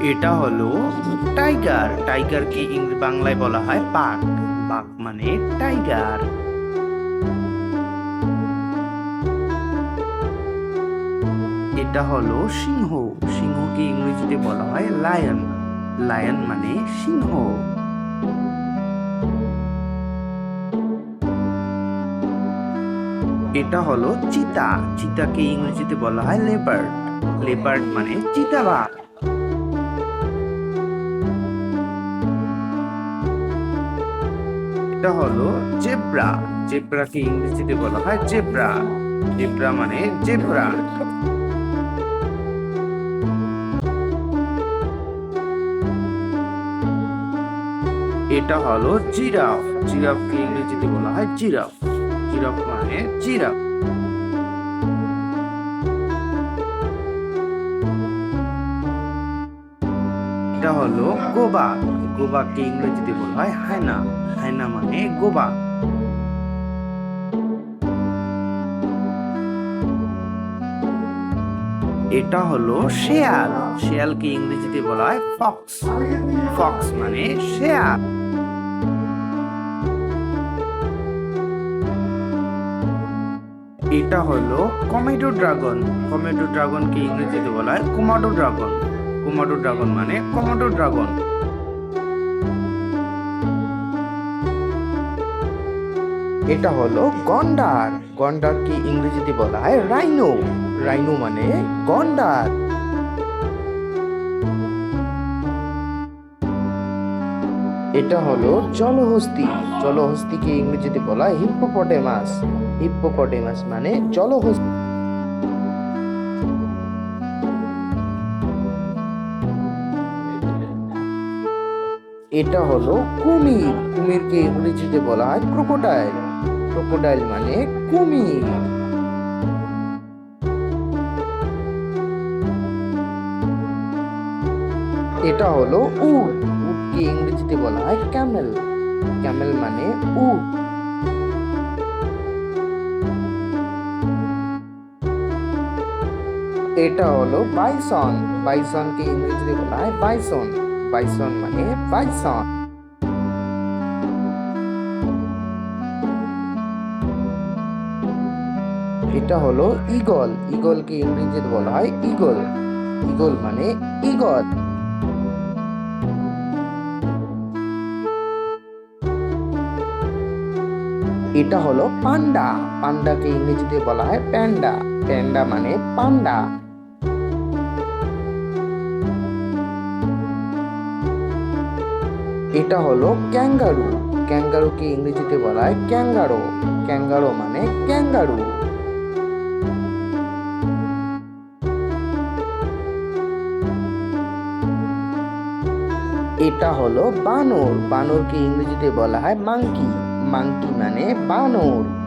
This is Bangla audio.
এটা হলো টাইগার। টাইগারকে বাংলায় বলা হয় বাঘ। বাঘ মানে টাইগার। এটা হলো সিংহ। সিংহকে ইংরেজিতে বলা হয় লায়ন। লায়ন মানে সিংহ। এটা হলো চিতা। চিতাকে ইংরেজিতে বলা হয় লেপার্ড। লেপার্ড মানে চিতাবাঘ। এটা হলো জেব্রা। জেব্রাকে ইংরেজিতে বলা হয় জেব্রা। জেব্রা মানে জেব্রা। এটা হলো জিরাফ। জিরাফকে ইংরেজিতে বলা হয় জিরাফ। জিরাফ মানে জিরাফ। এটা হলো গোবাক। গোবাককে ইংরেজিতে বলা হয় হায়না। হায়না মানে গোবাক। এটা হলো শেয়াল। শেয়ালকে ইংরেজিতে বলা হয় ফক্স। ফক্স মানে শেয়াল। এটা হলো কমেডো ড্রাগন। কমেডো ড্রাগনকে ইংরেজিতে বলা হয় কোমাডো ড্রাগন। কোমাডো ড্রাগন মানে কমোডো ড্রাগন। এটা হলো গন্ডার। গন্ডারকে ইংরেজিতে বলা হয় রাইনো। রাইনো মানে গন্ডার। এটা হলো জলহস্তী। জলহস্তীকে ইংরেজিতে বলা হয় হিপ্পোপটেমাস। হিপ্পোপটেমাস মানে জলহস্তী। এটা হলো কুমির। কুমিরকে ইংরেজিতে বলা হয় ক্রোকোডাইল। ক্রোকোডাইল মানে কুমির। এটা হলো উট। উটকে ইংরেজিতে বলা হয় ক্যামেল। ক্যামেল মানে উট। এটা হলো বাইসন। বাইসনকে ইংরেজিতে বলা হয় বাইসন। বাইসন মানে বাইসন। এটা হলো ঈগল। ঈগলকে ইংরেজিতে বলা হয় ঈগল। ঈগল মানে ঈগল। এটা হলো পান্ডা। পান্ডাকে ইংরেজিতে বলা হয় প্যান্ডা। প্যান্ডা মানে পান্ডা। এটা হলো ক্যাঙ্গারু। ক্যাঙ্গারুকে ইংরেজিতে বলা হয় ক্যাঙ্গারো। ক্যাঙ্গারো মানে ক্যাঙ্গারু। এটা হলো বানর। বানরকে ইংরেজিতে বলা হয় মাংকি। মাংকি মানে বানর।